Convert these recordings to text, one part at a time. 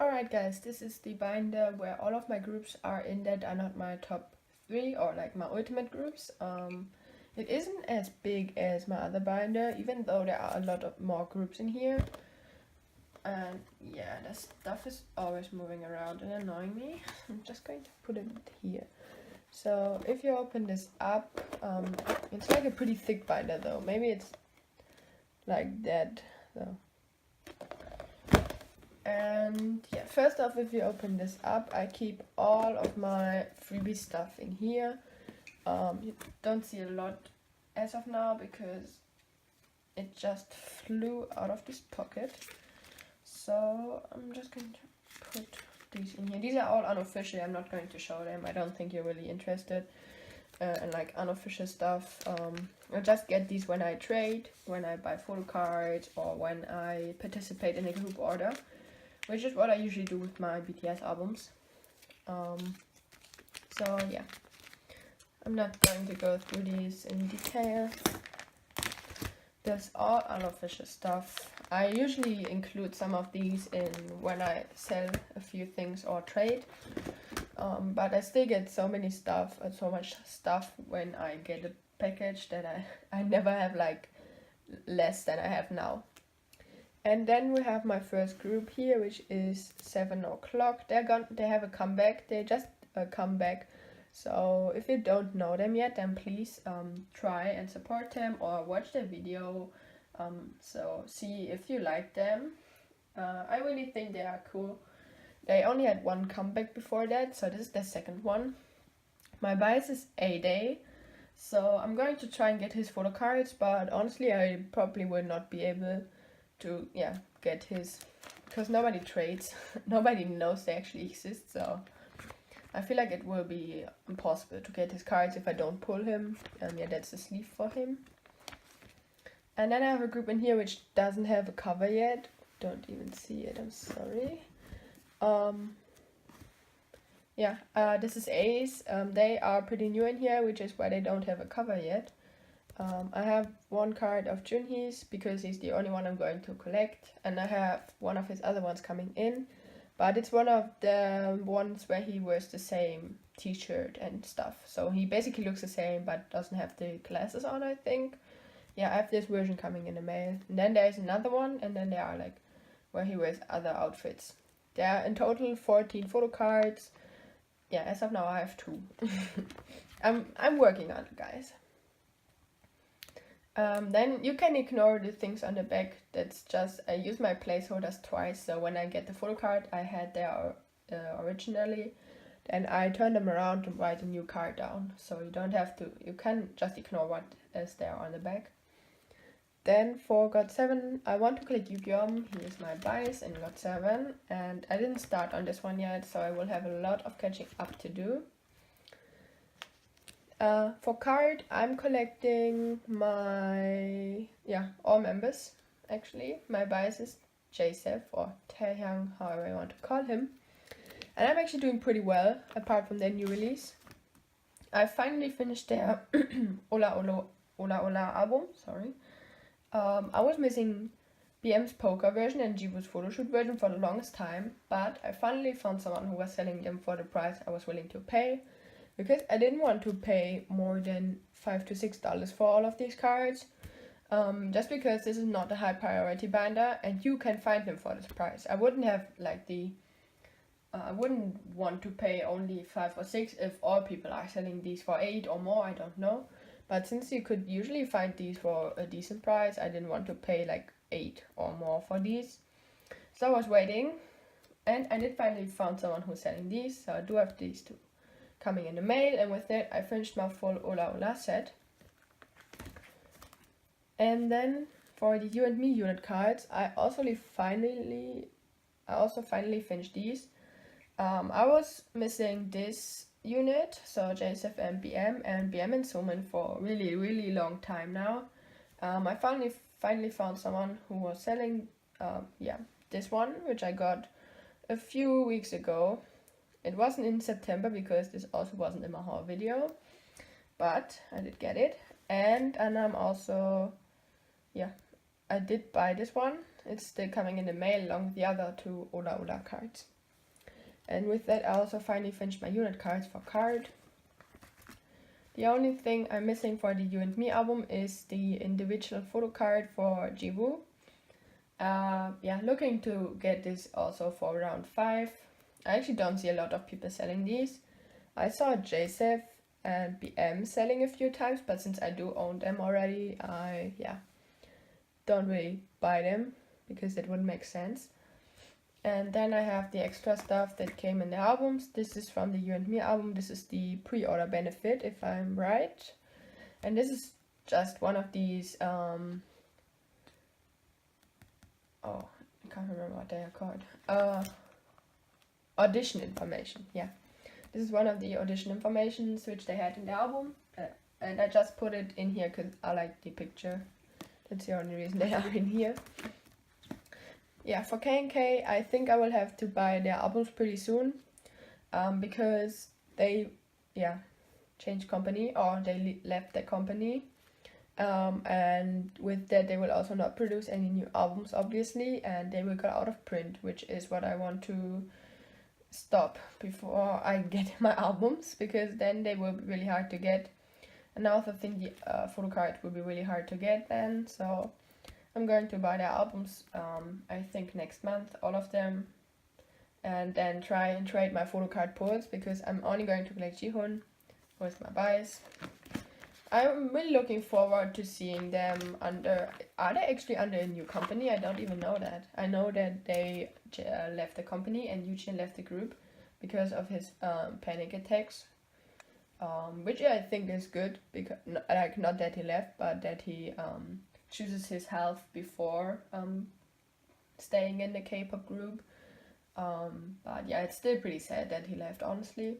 Alright guys, this is the binder where all of my groups are in that are not my top 3 or like my ultimate groups. It isn't as big as my other binder, even though there are a lot of more groups in here. And yeah, the stuff is always moving around and annoying me. I'm just going to put it here. So if you open this up, it's like a pretty thick binder though. Maybe it's like that though. And yeah, first off, if you open this up, I keep all of my freebie stuff in here. You don't see a lot as of now because it just flew out of this pocket. So I'm just going to put these in here. These are all unofficial. I'm not going to show them. I don't think you're really interested in like unofficial stuff. I just get these when I trade, when I buy photocards, or when I participate in a group order, which is what I usually do with my BTS albums. So yeah, I'm not going to go through these in detail. That's all unofficial stuff. I usually include some of these in when I sell a few things or trade. But I still get so many stuff and so much stuff when I get a package that I never have like less than I have now. And then we have my first group here, which is 7 o'clock. They have a comeback. They just come back. So if you don't know them yet, then please try and support them or watch their video. So see if you like them. I really think they are cool. They only had one comeback before that, so this is the second one. My bias is A-Day, so I'm going to try and get his photo cards, but honestly I probably will not be able to get his, because nobody trades. Nobody knows they actually exist, so I feel like it will be impossible to get his cards if I don't pull him. Yeah, that's the sleeve for him. And then I have a group in here which doesn't have a cover yet. Don't even see it, I'm sorry. This is Ace. They are pretty new in here, which is why they don't have a cover yet. I have one card of Junhee's because he's the only one I'm going to collect, and I have one of his other ones coming in, but it's one of the ones where he wears the same t-shirt and stuff, so he basically looks the same but doesn't have the glasses on, I think. Yeah, I have this version coming in the mail. And then there's another one, and then there are like where he wears other outfits. There are in total 14 photo cards. Yeah, as of now I have 2. I'm working on it, guys. Then you can ignore the things on the back. That's just, I use my placeholders twice. So when I get the photo card I had there originally, then I turn them around and write a new card down. So you don't have to, you can just ignore what is there on the back. Then for God 7, I want to collect Yu-Gi-Oh! Here's my bias in God 7, and I didn't start on this one yet, so I will have a lot of catching up to do. For KARD, I'm collecting my, all members, actually. My bias is JSEF, or Taeyong, however you want to call him. And I'm actually doing pretty well, apart from their new release. I finally finished their Ola Ola album, sorry. I was missing BM's poker version and Jiwoo's photoshoot version for the longest time, but I finally found someone who was selling them for the price I was willing to pay, because I didn't want to pay more than $5 to $6 for all of these cards, just because this is not a high priority binder and you can find them for this price. I wouldn't have like I wouldn't want to pay only 5 or 6 if all people are selling these for 8 or more, I don't know. But since you could usually find these for a decent price, I didn't want to pay like 8 or more for these. So I was waiting, and I did finally found someone who's selling these, so I do have these 2 coming in the mail, and with that I finished my full Ola Ola set. And then for the You and Me unit cards, I also finally finished these. I was missing this unit, so JSF and BM and Sumin for a really long time now. I finally found someone who was selling this one, which I got a few weeks ago. It wasn't in September because this also wasn't in my haul video, but I did get it. And I'm also I did buy this one, It's still coming in the mail along with the other 2 Ola Ola cards. And with that, I also finally finished my unit cards for KARD. The only thing I'm missing for the You and Me album is the individual photo card for Jiwoo. Yeah, looking to get this also for round 5. I actually don't see a lot of people selling these. I saw JSEF and B.A.P selling a few times, but since I do own them already, I don't really buy them because it wouldn't make sense. And then I have the extra stuff that came in the albums. This is from the You and Me album. This is the pre-order benefit, if I'm right. And this is just one of these, oh, I can't remember what they are called. Audition information, yeah. This is one of the audition informations which they had in the album. And I just put it in here because I like the picture. That's the only reason they are in here. Yeah, for K&K, I think I will have to buy their albums pretty soon, because they, changed company, or they left the company, and with that they will also not produce any new albums, obviously, and they will go out of print, which is what I want to stop before I get my albums, because then they will be really hard to get, and I also think the Photocard will be really hard to get then, so I'm going to buy their albums, I think next month, all of them, and then try and trade my Photocard pulls, because I'm only going to collect Jihoon with my buys. I'm really looking forward to seeing them under, are they actually under a new company? I don't even know that. I know that they left the company and Eugene left the group because of his panic attacks, which I think is good, because, like, not that he left, but that he chooses his health before staying in the K-pop group. But yeah, it's still pretty sad that he left, honestly.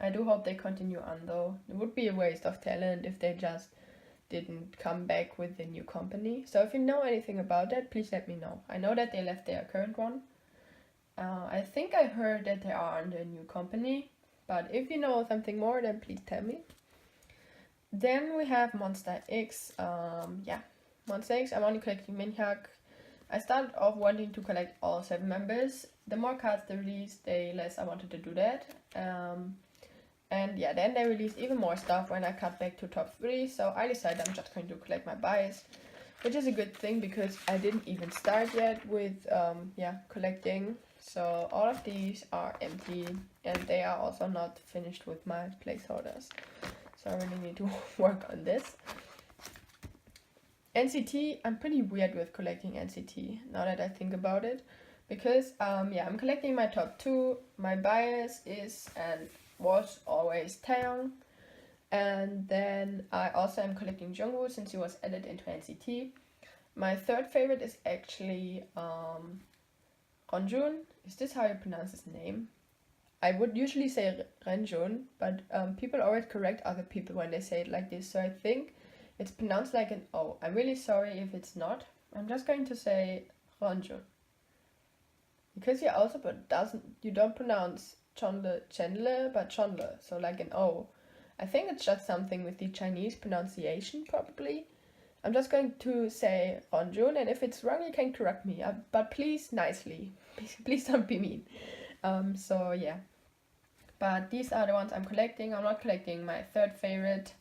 I do hope they continue on though. It would be a waste of talent if they just didn't come back with the new company. So if you know anything about that, please let me know. I know that they left their current one. I think I heard that they are under a new company, but if you know something more, then please tell me. Then we have Monsta X. Monsta X, I'm only collecting Minhyuk. I started off wanting to collect all 7 members. The more cards they released, the less I wanted to do that. And yeah, then they released even more stuff when I cut back to top 3, so I decided I'm just going to collect my buys, which is a good thing because I didn't even start yet with collecting. So all of these are empty, and they are also not finished with my placeholders. So I really need to work on this. NCT, I'm pretty weird with collecting NCT, now that I think about it. Because, I'm collecting my top 2. My bias is and was always Taeyong. And then I also am collecting Jungkook since he was added into NCT. My third favorite is actually Renjun. Is this how you pronounce his name? I would usually say Renjun, but people always correct other people when they say it like this, so I think it's pronounced like an O. I'm really sorry if it's not. I'm just going to say Renjun. Because you don't pronounce Chandler, but Chandler, so like an O. I think it's just something with the Chinese pronunciation, probably. I'm just going to say Renjun, and if it's wrong, you can correct me, but please, nicely. Please don't be mean. So yeah, but these are the ones I'm collecting. I'm not collecting my third favorite.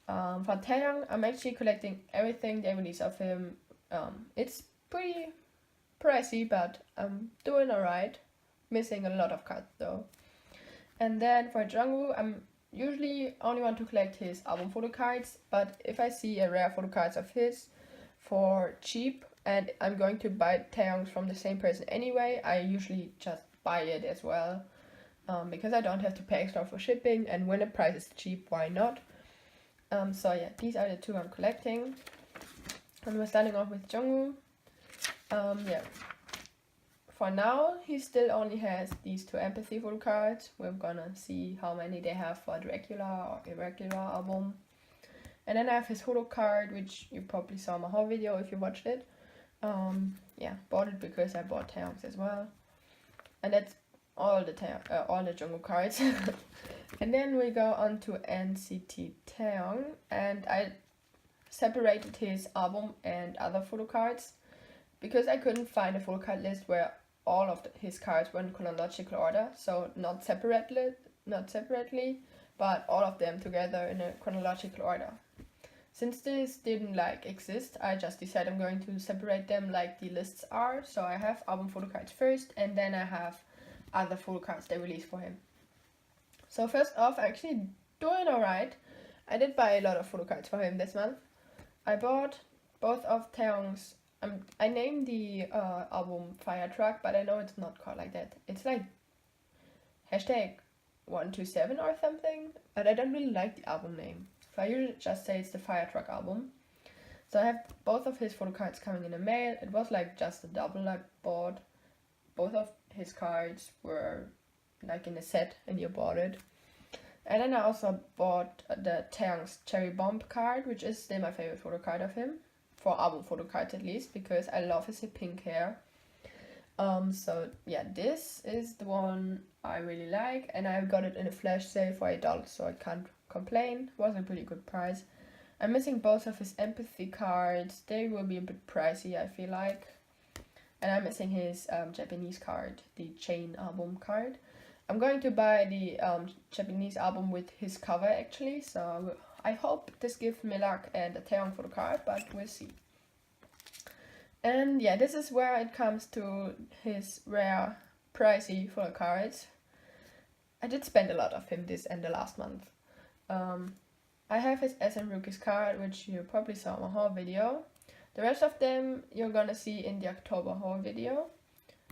For Taeyong, I'm actually collecting everything they release of him. It's pretty pricey, but I'm doing alright. Missing a lot of cards though. And then for Jungkook, I'm usually only want to collect his album photo cards, but if I see a rare photo cards of his for cheap, and I'm going to buy Taeyong's from the same person anyway, I usually just buy it as well, because I don't have to pay extra for shipping, and when the price is cheap, why not? So yeah, these are the 2 I'm collecting, and we're starting off with Jungkook. For now, he still only has these 2 empathy photo cards. We're gonna see how many they have for the regular or irregular album. And then I have his Photocard, which you probably saw my whole video if you watched it. Bought it because I bought Taeyong's as well. And that's all the Jungkook cards. And then we go on to NCT Taeyong, and I separated his album and other photo cards. because I couldn't find a full card list where all of his cards were in chronological order, so not separately, but all of them together in a chronological order. Since this didn't like exist, I just decided I'm going to separate them like the lists are. So I have album photo cards first, and then I have other photo cards they released for him. So first off, actually doing alright. I did buy a lot of photo cards for him this month. I bought both of Taeyong's. I named the album Fire Truck, but I know it's not called like that. It's like hashtag 127 or something, but I don't really like the album name. So I usually just say it's the Fire Truck album. So I have both of his photo cards coming in the mail. It was like just a double I bought. Both of his cards were like in a set and you bought it. And then I also bought the Taeyong's Cherry Bomb card, which is still my favorite photo card of him. For album photo cards at least, because I love his pink hair. So yeah, this is the one I really like, and I got it in a flash sale for $8, so I can't complain. It was a pretty good price. I'm missing both of his empathy cards. They will be a bit pricey, I feel like. And I'm missing his Japanese card, the Chain album card. I'm going to buy the Japanese album with his cover actually, so I hope this gives me luck and a Taeyong photo card, but we'll see. And yeah, this is where it comes to his rare, pricey photo cards. I did spend a lot of him this and the last month. I have his SM Rookies card, which you probably saw in my haul video. The rest of them you're gonna see in the October haul video.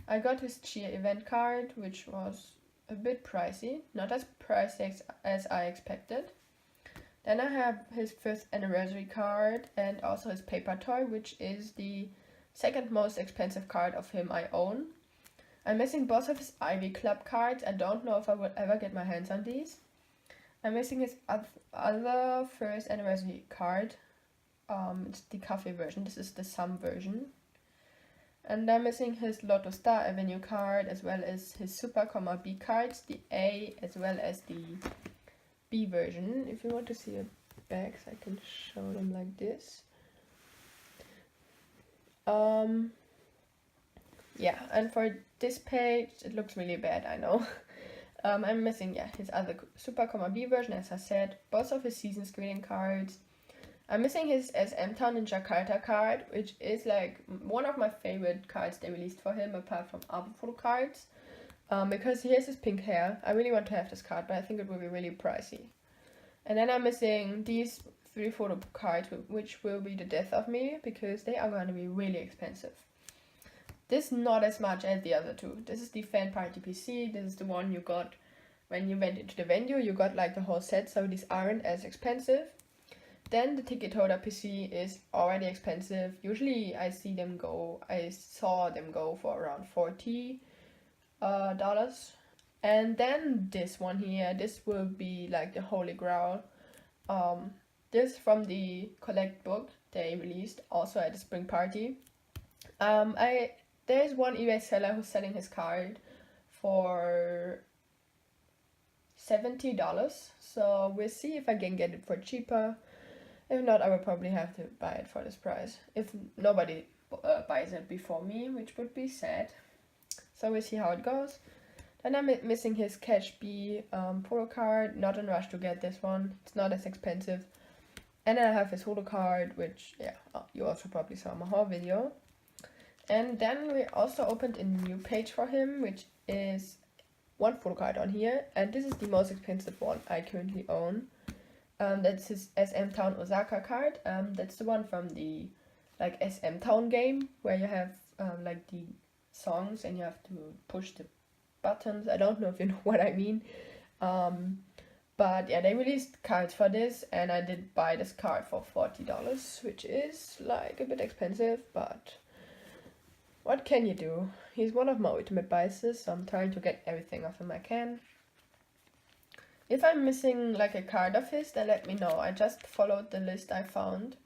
I got his Cheer event card, which was a bit pricey, not as pricey as I expected. Then I have his 5th anniversary card and also his paper toy, which is the second most expensive card of him I own. I'm missing both of his Ivy Club cards. I don't know if I will ever get my hands on these. I'm missing his other 1st anniversary card. It's the coffee version. This is the Sum version. And I'm missing his Lotto Star Avenue card, as well as his Super, B cards, the A as well as the B version. If you want to see the backs, I can show them like this. Yeah, and for this page, it looks really bad, I know. I'm missing, his other Super, B version, as I said, both of his season screening cards. I'm missing his SM Town in Jakarta card, which is like one of my favorite cards they released for him, apart from album photo cards. Because he has his pink hair. I really want to have this card, but I think it will be really pricey. And then I'm missing these 3 photo cards, which will be the death of me, because they are going to be really expensive. This not as much as the other 2. This is the Fan Party PC. This is the one you got when you went into the venue. You got like the whole set, so these aren't as expensive. Then the ticket holder PC is already expensive. Usually I saw them go for around $40. And then this one here, this will be like the Holy Grail. This from the Collect book they released also at the spring party. There's one eBay seller who's selling his card for $70. So we'll see if I can get it for cheaper. If not, I will probably have to buy it for this price. If nobody buys it before me, which would be sad. So we'll see how it goes. Then I'm missing his Catch B photo card. Not in a rush to get this one. It's not as expensive. And then I have his Photocard, which, you also probably saw in my haul video. And then we also opened a new page for him, which is one Photocard on here. And this is the most expensive one I currently own. That's his SM Town Osaka card. That's the one from the like SM Town game, where you have like the songs and you have to push the buttons. I don't know if you know what I mean. But yeah, they released cards for this, and I did buy this card for $40, which is like a bit expensive, but what can you do? He's one of my ultimate biases, so I'm trying to get everything of him I can. If I'm missing like a card of his, then let me know. I just followed the list I found.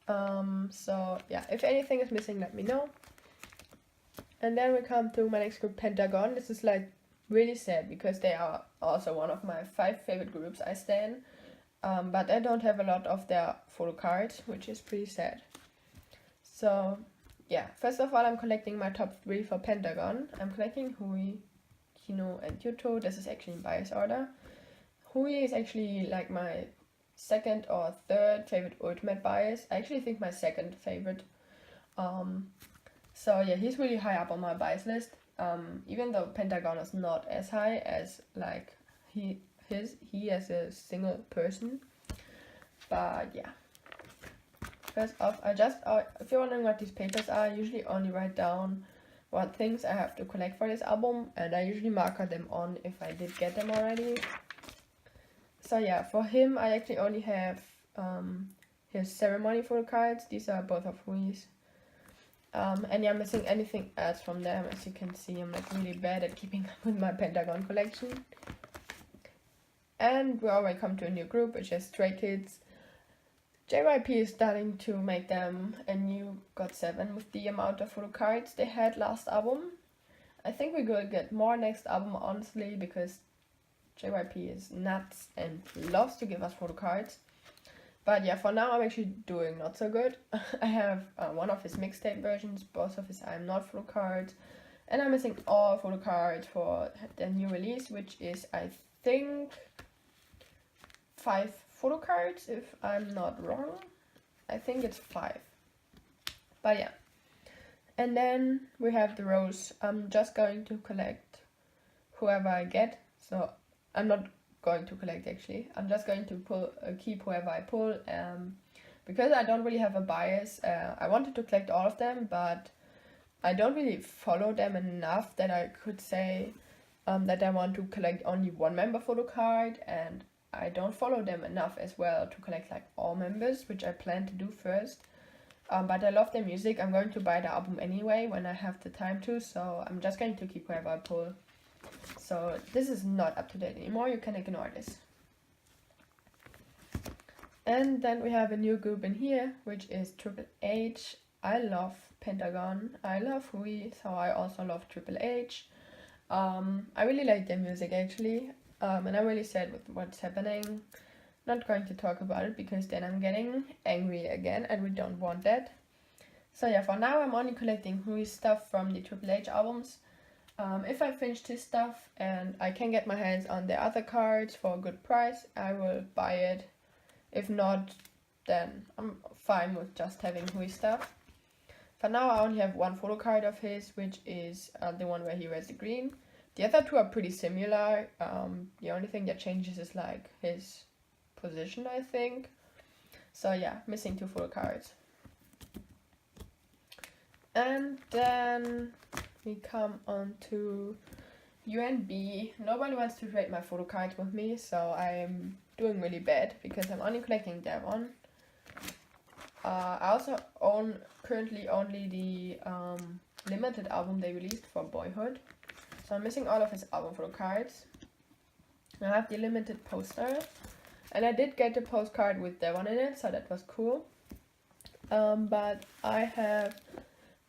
So yeah, if anything is missing, let me know. And then we come to my next group, Pentagon. This is like really sad because they are also one of my 5 favorite groups I stan. But I don't have a lot of their photo cards, which is pretty sad. So yeah, first of all, I'm collecting my top 3 for Pentagon. I'm collecting Hui, Kino, and Yuto. This is actually in bias order. Hui is actually like my second or third favorite ultimate bias. I actually think my second favorite. So yeah, he's really high up on my bias list. Even though Pentagon is not as high as like he as a single person. But yeah. First off, if you're wondering what these papers are, I usually only write down what things I have to collect for this album, and I usually marker them on if I did get them already. So yeah, for him, I actually only have his ceremony photo cards. These are both of Hui's. And yeah, I'm missing anything else from them. As you can see, I'm like really bad at keeping up with my Pentagon collection. And we already come to a new group, which is Stray Kids. JYP is starting to make them a new GOT7 with the amount of photo cards they had last album. I think we're gonna get more next album, honestly, because JYP is nuts and loves to give us photo cards. But yeah, for now I'm actually doing not so good. I have one of his mixtape versions, both of his I'm Not photo cards, and I'm missing all photo cards for the new release, which is, I think, 5 photo cards, if I'm not wrong. I think it's 5. But yeah. And then we have the rows. I'm just going to collect whoever I get. So I'm not going to collect actually. I'm just going to keep whoever I pull. Because I don't really have a bias. I wanted to collect all of them, but I don't really follow them enough that I could say that I want to collect only one member photo card, and I don't follow them enough as well to collect like all members, which I plan to do first. But I love their music. I'm going to buy the album anyway when I have the time to, so I'm just going to keep whoever I pull. So this is not up to date anymore, you can ignore this. And then we have a new group in here, which is Triple H. I love Pentagon, I love Hui, so I also love Triple H. I really like their music actually. And I'm really sad with what's happening. Not going to talk about it because then I'm getting angry again and we don't want that. So yeah, for now I'm only collecting Hui's stuff from the Triple H albums. If I finish his stuff and I can get my hands on the other cards for a good price, I will buy it. If not, then I'm fine with just having Hui's stuff. For now I only have one photo card of his, which is the one where he wears the green. The other two are pretty similar. The only thing that changes is like his position, I think. So yeah, missing 2 photo cards. And then we come on to UNB. Nobody wants to trade my photo cards with me, so I'm doing really bad because I'm only collecting that one. I also own currently only the limited album they released for Boyhood. So I'm missing all of his album photo cards. I have the limited poster. And I did get the postcard with that one in it, so that was cool. But I have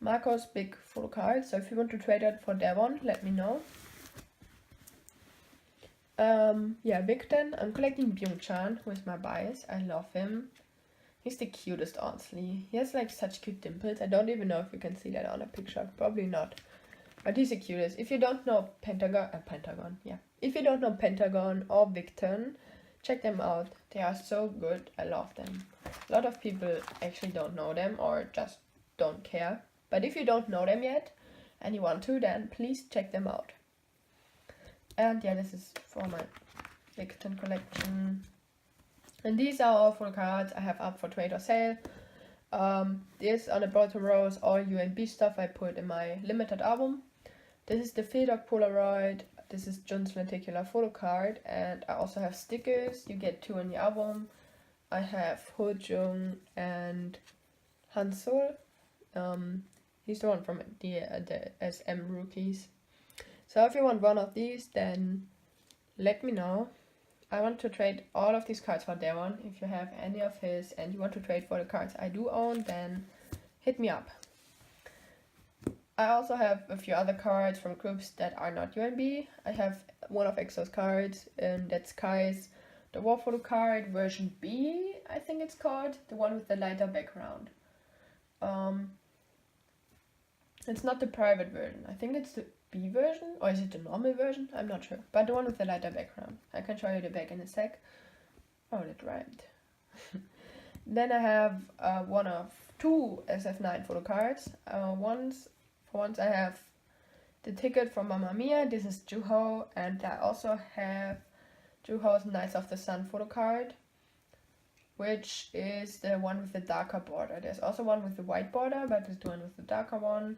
Marco's big photo card, so if you want to trade it for that one, let me know. Yeah, Victon. I'm collecting Byung-chan, who is my bias. I love him. He's the cutest, honestly. He has like such cute dimples. I don't even know if you can see that on a picture. Probably not. But he's the cutest. If you don't know Pentagon, yeah. If you don't know Pentagon or Victon, check them out. They are so good. I love them. A lot of people actually don't know them or just don't care. But if you don't know them yet and you want to, then please check them out. And yeah, this is for my Victon collection. And these are all photo cards I have up for trade or sale. This on the bottom row is all UNB stuff I put in my limited album. This is the Photocard Polaroid. This is Jun's lenticular photo card, and I also have stickers. You get 2 in the album. I have Ho Jung and Hansol. He's the one from the SM Rookies. So if you want one of these, then let me know. I want to trade all of these cards for Devon. If you have any of his and you want to trade for the cards I do own, then hit me up. I also have a few other cards from groups that are not UNB. I have one of EXO's cards, and that's Kai's The War Photo card, version B, I think it's called. The one with the lighter background. It's not the private version. I think it's the B version, or is it the normal version? I'm not sure. But the one with the lighter background. I can show you the back in a sec. Oh, that rhymed. Then I have one of two SF9 photo cards. Once I have the ticket from Mamma Mia. This is Juho, and I also have Juho's Knights of the Sun photo card, which is the one with the darker border. There's also one with the white border, but it's the one with the darker one.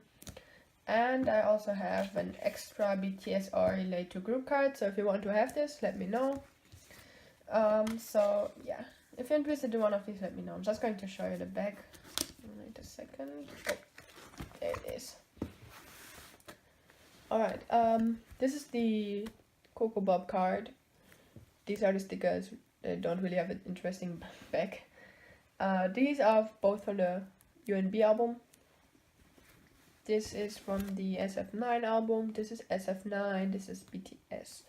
And I also have an extra BTS or relate to group card, so if you want to have this, let me know. So yeah, if you're interested in one of these, let me know. I'm just going to show you the back. Wait a second. Oh, there it is. Alright, this is the Coco Bob card. These are the stickers. They don't really have an interesting back. These are both from the UNB album. This is from the SF9 album. This is SF9. This is BTS.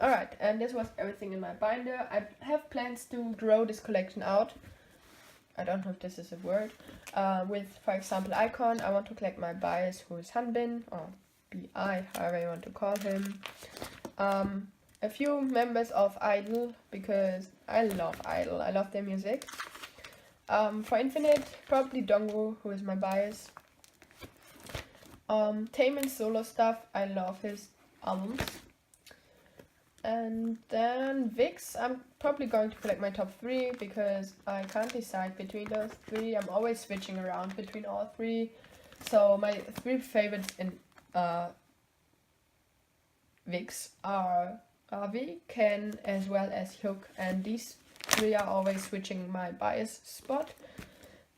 Alright, and this was everything in my binder. I have plans to grow this collection out. I don't know if this is a word. With, for example, Icon. I want to collect my bias, who is Hanbin, or B.I, however you want to call him. A few members of Idol, because I love Idol. I love their music. For Infinite, probably Jungkook, who is my bias. Taemin's solo stuff, I love his albums. And then VIX, I'm probably going to collect my top 3 because I can't decide between those 3. I'm always switching around between all 3. So my 3 favorites in VIX are Ravi, Ken, as well as Hyuk, and these 3 are always switching my bias spot.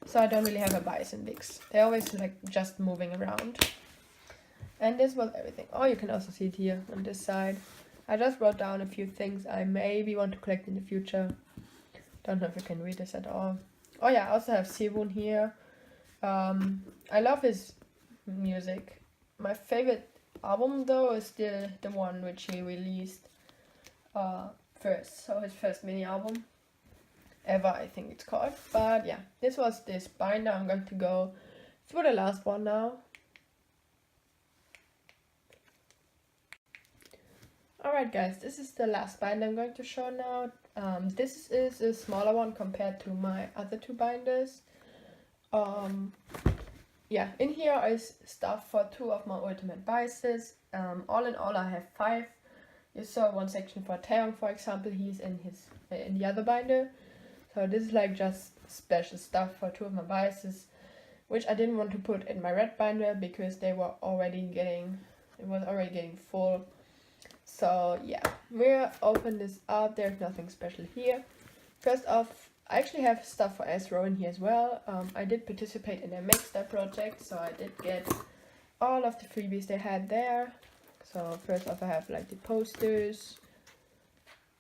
So I don't really have a bias in VIX. They're always like just moving around. And this was everything. Oh, you can also see it here on this side. I just wrote down a few things I maybe want to collect in the future. Don't know if you can read this at all. Oh yeah, I also have Siwon here. I love his music. My favorite album though is still the one which he released first. So his first mini album ever, I think it's called. But yeah, this was this binder. I'm going to go through the last one now. Alright guys, this is the last binder I'm going to show now. This is a smaller one compared to my other 2 binders. Yeah, in here is stuff for 2 of my ultimate biases. All in all I have 5. You saw one section for Taeyong, for example. He's in the other binder. So this is like just special stuff for 2 of my biases, which I didn't want to put in my red binder because it was already getting full. So yeah, we'll open this up. There's nothing special here. First off, I actually have stuff for Ezro in here as well. I did participate in their Monsta project, so I did get all of the freebies they had there. So first off, I have like the posters.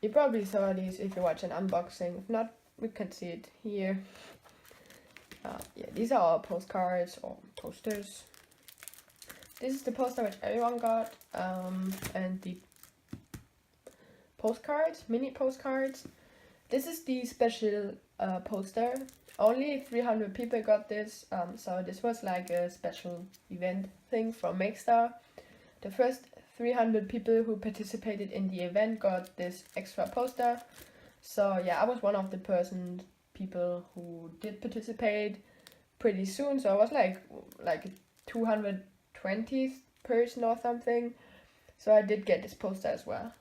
You probably saw these if you watch an unboxing. If not, we can see it here. Yeah, these are all postcards or posters. This is the poster which everyone got, and the postcards, mini postcards. This is the special poster. Only 300 people got this, so this was like a special event thing from Monsta. The first 300 people who participated in the event got this extra poster. So yeah, I was one of the people who did participate pretty soon. So I was like 220th person or something. So I did get this poster as well.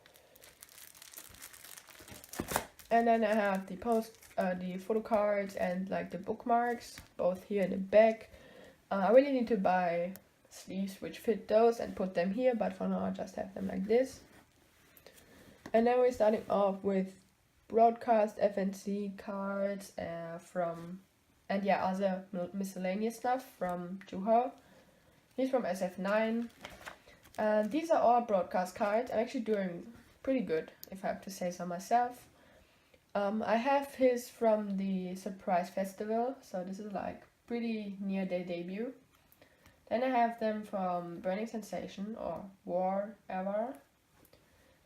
And then I have the photo cards and like the bookmarks, both here in the back. I really need to buy sleeves which fit those and put them here, but for now I just have them like this. And then we're starting off with broadcast FNC cards and yeah, other miscellaneous stuff from Juho. He's from SF9. And these are all broadcast cards. I'm actually doing pretty good, if I have to say so myself. I have his from the Surprise Festival, so this is like pretty near their debut. Then I have them from Burning Sensation or War Ever.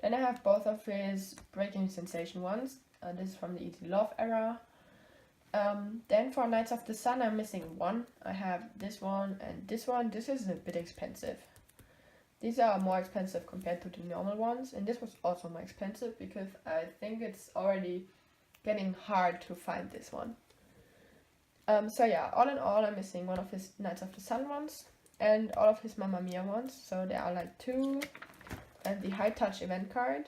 Then I have both of his Breaking Sensation ones. This is from the Easy Love era. Then for Knights of the Sun, I'm missing one. I have this one and this one. This is a bit expensive. These are more expensive compared to the normal ones, and this was also more expensive because I think it's already getting hard to find this one. So yeah, all in all, I'm missing one of his Knights of the Sun ones and all of his Mamma Mia ones. So there are like 2, and the High Touch event card.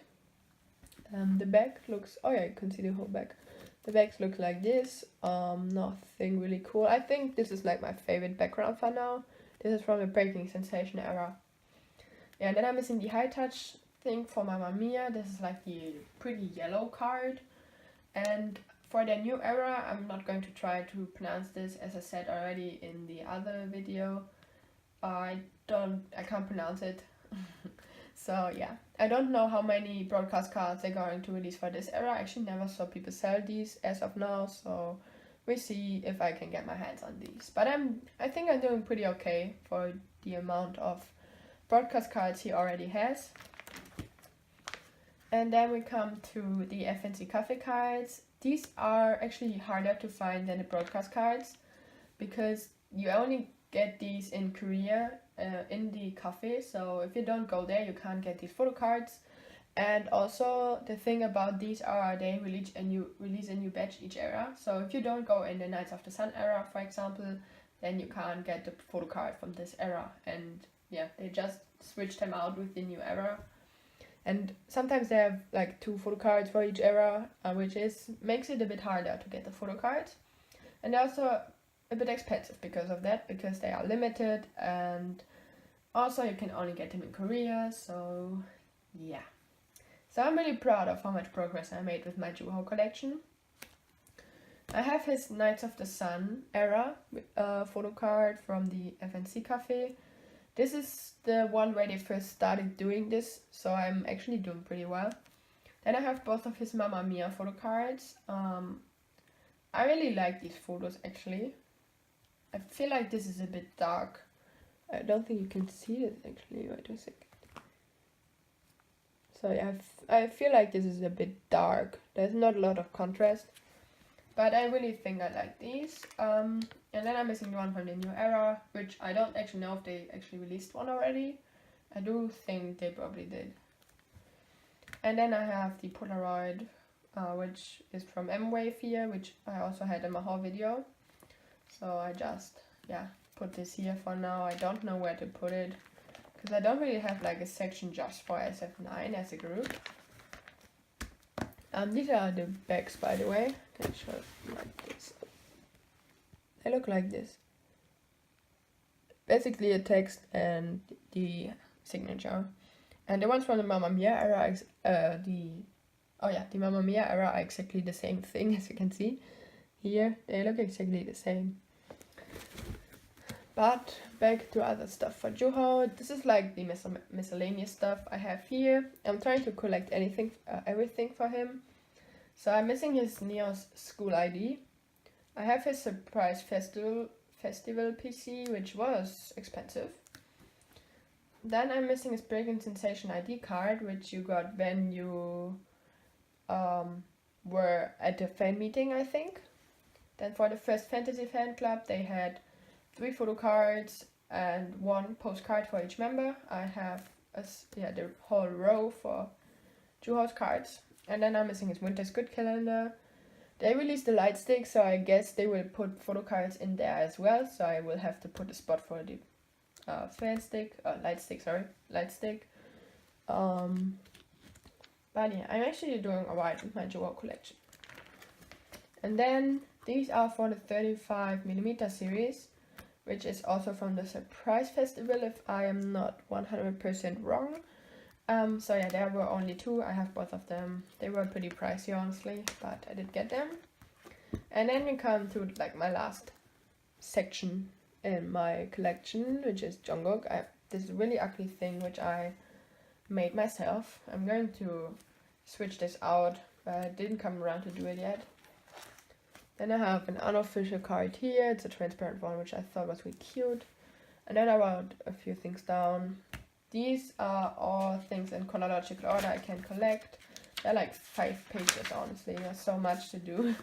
The back looks, oh yeah, you can see the whole back. The backs look like this. Nothing really cool. I think this is like my favorite background for now. This is from the Breaking Sensation era. Yeah, and then I'm missing the High Touch thing for Mamma Mia. This is like the pretty yellow card. And for the new era, I'm not going to try to pronounce this, as I said already in the other video. I can't pronounce it. So yeah, I don't know how many broadcast cards they're going to release for this era. I actually never saw people sell these as of now, so we'll see if I can get my hands on these. But I think I'm doing pretty okay for the amount of broadcast cards he already has. And then we come to the FNC Cafe cards. These are actually harder to find than the broadcast cards because you only get these in Korea in the cafe. So if you don't go there, you can't get these photo cards. And also the thing about these are they release a new batch each era. So if you don't go in the Knights of the Sun era, for example, then you can't get the photo card from this era. And yeah, they just switch them out with the new era. And sometimes they have like 2 photo cards for each era, which makes it a bit harder to get the photo cards. And they're also a bit expensive because of that, because they are limited, and also you can only get them in Korea. So yeah. So I'm really proud of how much progress I made with my Jungkook collection. I have his Knights of the Sun era photo card from the FNC Cafe. This is the one where they first started doing this, so I'm actually doing pretty well. Then I have both of his Mamma Mia photo cards. I really like these photos actually. I feel like this is a bit dark. I don't think you can see it actually. Wait a second. So yeah, I feel like this is a bit dark. There's not a lot of contrast. But I really think I like these. And then I'm missing one from the new era, which I don't actually know if they actually released one already. I do think they probably did. And then I have the Polaroid, which is from M-Wave here, which I also had in my whole video. So I just, yeah, put this here for now. I don't know where to put it, because I don't really have like a section just for SF9 as a group. These are the bags, by the way. I can show it like this. They look like this. Basically a text and the signature. And the ones from the Mamma Mia era, the Mamma Mia era are exactly the same thing, as you can see. Here, they look exactly the same. But back to other stuff for Jungkook. This is like the miscellaneous stuff I have here. I'm trying to collect everything for him. So I'm missing his Neos school ID. I have his surprise festival PC, which was expensive. Then I'm missing his Breaking Sensation ID card, which you got when you were at the fan meeting, I think. Then for the first fantasy fan club, they had 3 photo cards and 1 postcard for each member. I have the whole row for Jungkook's cards. And then I'm missing his Winter's Good calendar. They released the light stick, so I guess they will put photo cards in there as well. So I will have to put a spot for the light stick. But yeah, I'm actually doing alright with my Jungkook collection. And then these are for the 35mm series, which is also from the Surprise Festival, if I am not 100% wrong. So yeah, there were only 2. I have both of them. They were pretty pricey, honestly, but I did get them. And then we come to like my last section in my collection, which is Jungkook. I have this really ugly thing which I made myself. I'm going to switch this out, but I didn't come around to do it yet. Then I have an unofficial card here. It's a transparent one, which I thought was really cute. And then I wrote a few things down. These are all things in chronological order I can collect. They're like 5 pages, honestly. There's so much to do.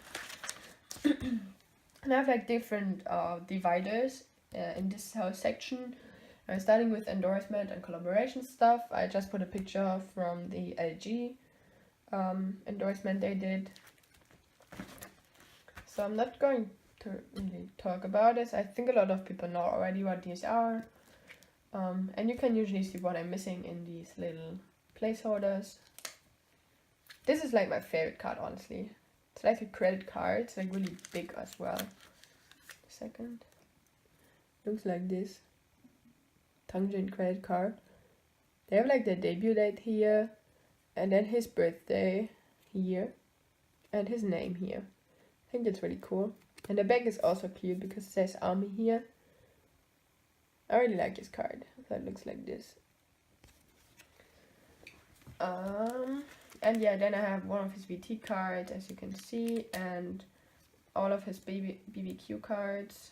And I have like different dividers in this whole section. Starting with endorsement and collaboration stuff. I just put a picture from the LG endorsement they did. So I'm not going to really talk about it. I think a lot of people know already what these are. And you can usually see what I'm missing in these little placeholders. This is like my favorite card, honestly. It's like a credit card. It's like really big as well. Second. Looks like this. Taeyong credit card. They have like their debut date here. And then his birthday here. And his name here. I think that's really cool. And the back is also cute because it says Army here. I really like this card. That looks like this. And yeah, then I have one of his VT cards, as you can see, and all of his BBQ cards.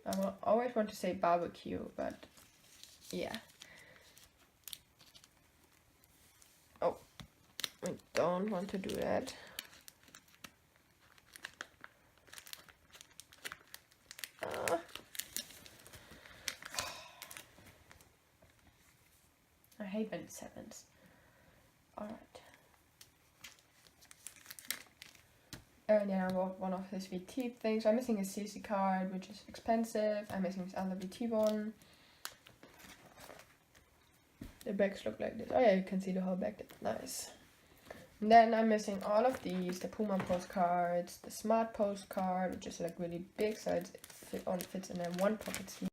I always want to say barbecue, but yeah. Oh, I don't want to do that. I hate when it happens. Alright. And then I bought one of his VT things. I'm missing a CC card, which is expensive. I'm missing this other VT one. The bags look like this. Oh yeah, you can see the whole bag. That's nice. And then I'm missing all of these. The Puma postcards, the Smart postcard, which is like really big, so it only fits in a one pocket sleeve.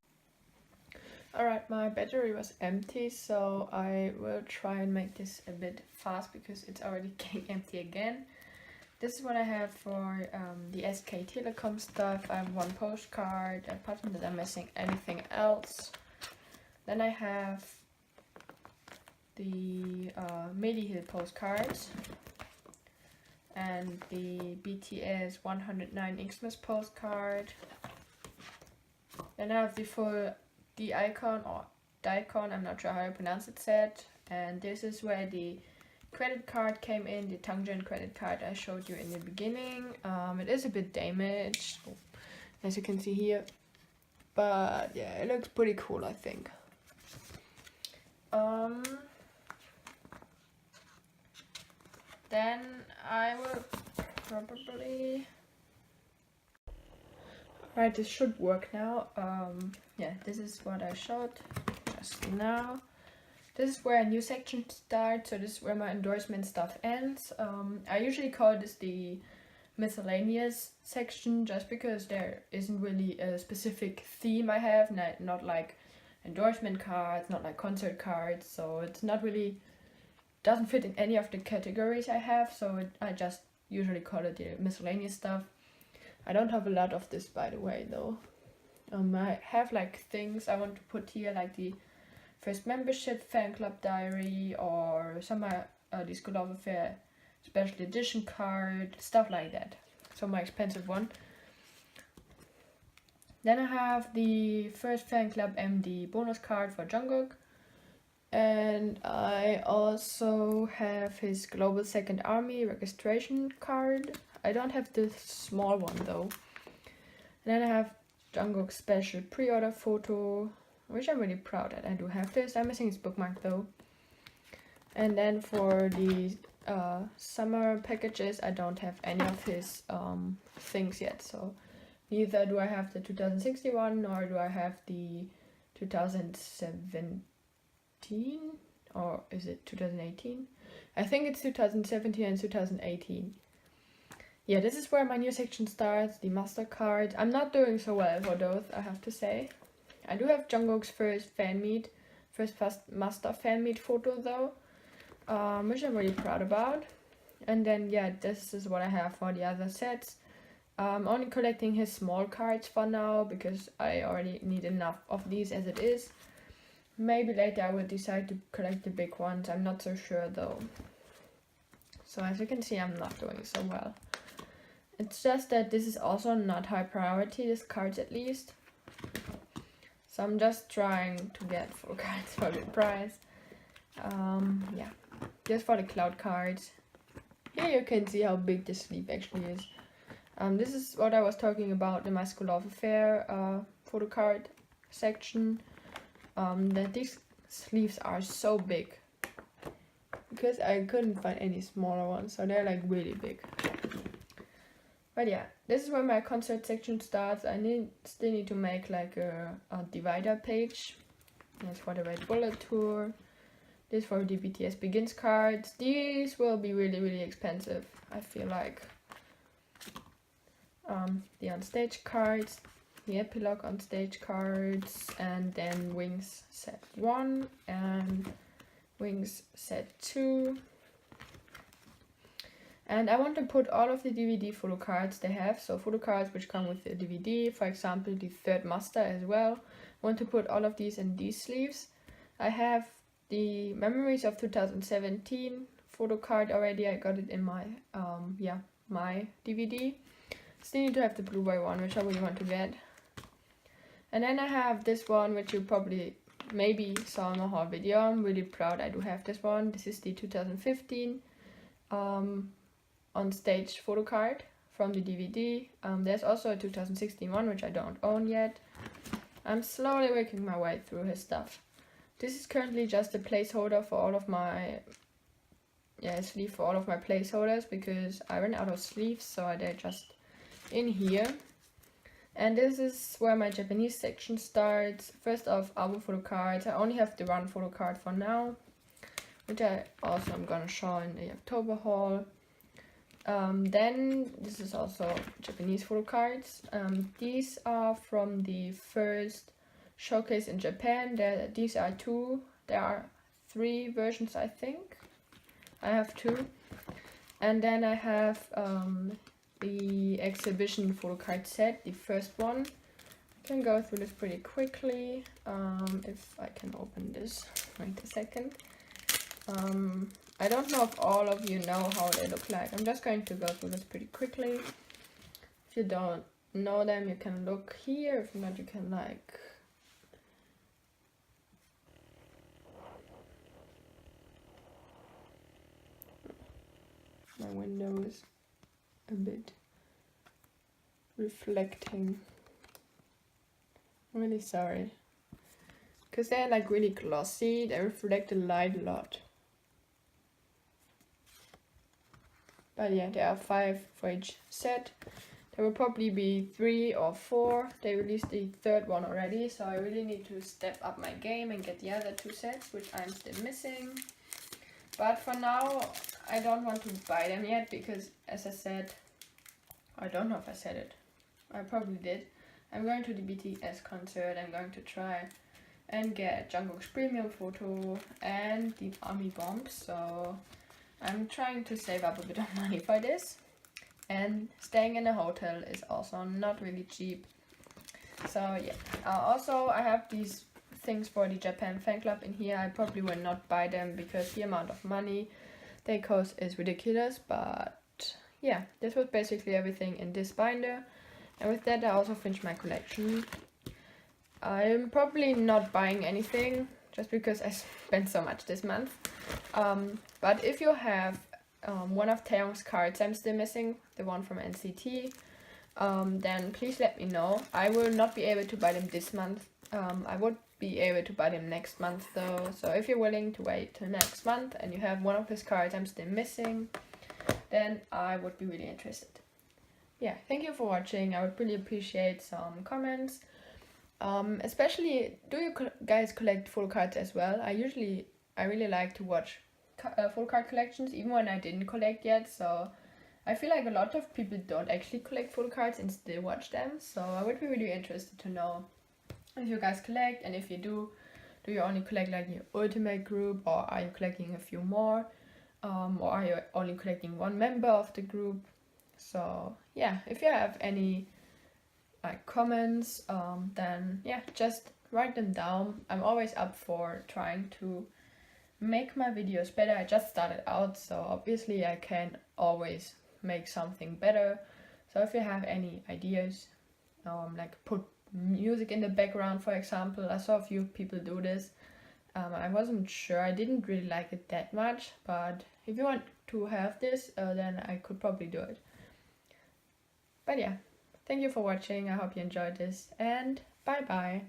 Alright, my battery was empty, so I will try and make this a bit fast because it's already getting empty again. This is what I have for the SK Telecom stuff. I have one postcard. Apart from that, I'm missing anything else. Then I have the Medihill postcards and the BTS 109 Xmas postcard. Then I have the full D-Icon or Daikon, I'm not sure how I pronounce it, set. And this is where the credit card came in, the Taeyong credit card I showed you in the beginning. It is a bit damaged, as you can see here. But yeah, it looks pretty cool, I think. Then I will probably... Right, this should work now. Yeah, this is what I showed just now. This is where a new section starts, so this is where my endorsement stuff ends. I usually call this the Miscellaneous section just because there isn't really a specific theme I have, not like endorsement cards, not like concert cards, so it's not really, doesn't fit in any of the categories I have, so I just usually call it the Miscellaneous stuff. I don't have a lot of this, by the way, though. I have like things I want to put here, like the first membership fan club diary, or some the School of Affair special edition card, stuff like that. So my expensive one. Then I have the first fan club MD bonus card for Jungkook. And I also have his Global Second Army registration card. I don't have the small one though. And then I have Jungkook's special pre-order photo, which I'm really proud that I do have this. I'm missing his bookmark though. And then for the summer packages, I don't have any of his things yet. So neither do I have the 2061, nor do I have the 2017, or is it 2018? I think it's 2017 and 2018. Yeah, this is where my new section starts, the master card. I'm not doing so well for those, I have to say. I do have Jungkook's first master fan meet photo though, which I'm really proud about. And then yeah, this is what I have for the other sets. I'm only collecting his small cards for now because I already need enough of these as it is. Maybe later I will decide to collect the big ones, I'm not so sure though. So as you can see, I'm not doing so well. It's just that this is also not high priority, this cards at least. So I'm just trying to get full cards for a good price. Yeah, just for the cloud cards. Here you can see how big the sleeve actually is. This is what I was talking about in my School of Affair photocard section. That these sleeves are so big because I couldn't find any smaller ones, so they're like really big. But yeah, this is where my concert section starts. I still need to make like a divider page. That's for the Red Bullet tour. This for the BTS Begins cards. These will be really expensive, I feel like. The onstage cards, the epilogue onstage cards, and then Wings set 1 and Wings set 2. And I want to put all of the DVD photo cards they have, so photo cards which come with the DVD, for example the third Monsta as well. I want to put all of these in these sleeves. I have the Memories of 2017 photo card already. I got it in my my DVD. Still need to have the Blu-ray one, which I really want to get. And then I have this one, which you probably maybe saw in my haul video. I'm really proud I do have this one. This is the 2015 on stage photo card from the DVD. There's also a 2016 one, which I don't own yet. I'm slowly working my way through his stuff. This is currently just a placeholder for all of my sleeve for all of my placeholders, because I ran out of sleeves, so they're just in here. And this is where my Japanese section starts. First off, album photo cards. I only have the one photo card for now, which I also am gonna show in the October haul. Then this is also Japanese photo cards. These are from the first showcase in Japan. These are 2. There are 3 versions, I think. I have 2. And then I have the exhibition photo card set, the first one. I can go through this pretty quickly. If I can open this, wait a second. I don't know if all of you know how they look like. I'm just going to go through this pretty quickly. If you don't know them, you can look here. If not, you can like... My window is a bit reflecting. I'm really sorry. Because they're like really glossy. They reflect the light a lot. But yeah, there are 5 for each set. There will probably be 3 or 4. They released the 3rd one already, so I really need to step up my game and get the other 2 sets, which I'm still missing. But for now, I don't want to buy them yet, because as I said, I don't know if I said it. I probably did. I'm going to the BTS concert. I'm going to try and get Jungkook's premium photo and the army bombs, so I'm trying to save up a bit of money for this. And staying in a hotel is also not really cheap. So yeah. Also, I have these things for the Japan fan club in here. I probably will not buy them because the amount of money they cost is ridiculous. But yeah, this was basically everything in this binder. And with that, I also finished my collection. I'm probably not buying anything just because I spent so much this month. But if you have one of Taeyong's cards I'm still missing, the one from NCT, then please let me know. I will not be able to buy them this month. I would be able to buy them next month though. So if you're willing to wait till next month and you have one of his cards I'm still missing, then I would be really interested. Yeah, thank you for watching. I would really appreciate some comments. Especially, do you guys collect photo cards as well? I really like to watch photo card collections, even when I didn't collect yet. So I feel like a lot of people don't actually collect photo cards and still watch them. So I would be really interested to know if you guys collect, and if you do you only collect like your ultimate group, or are you collecting a few more, or are you only collecting one member of the group? So yeah, if you have any like comments, then yeah, just write them down. I'm always up for trying to make my videos better. I just started out, so obviously I can always make something better. So if you have any ideas, like put music in the background, for example. I saw a few people do this. I wasn't sure, I didn't really like it that much, but if you want to have this, then I could probably do it. But yeah, thank you for watching. I hope you enjoyed this, and bye bye.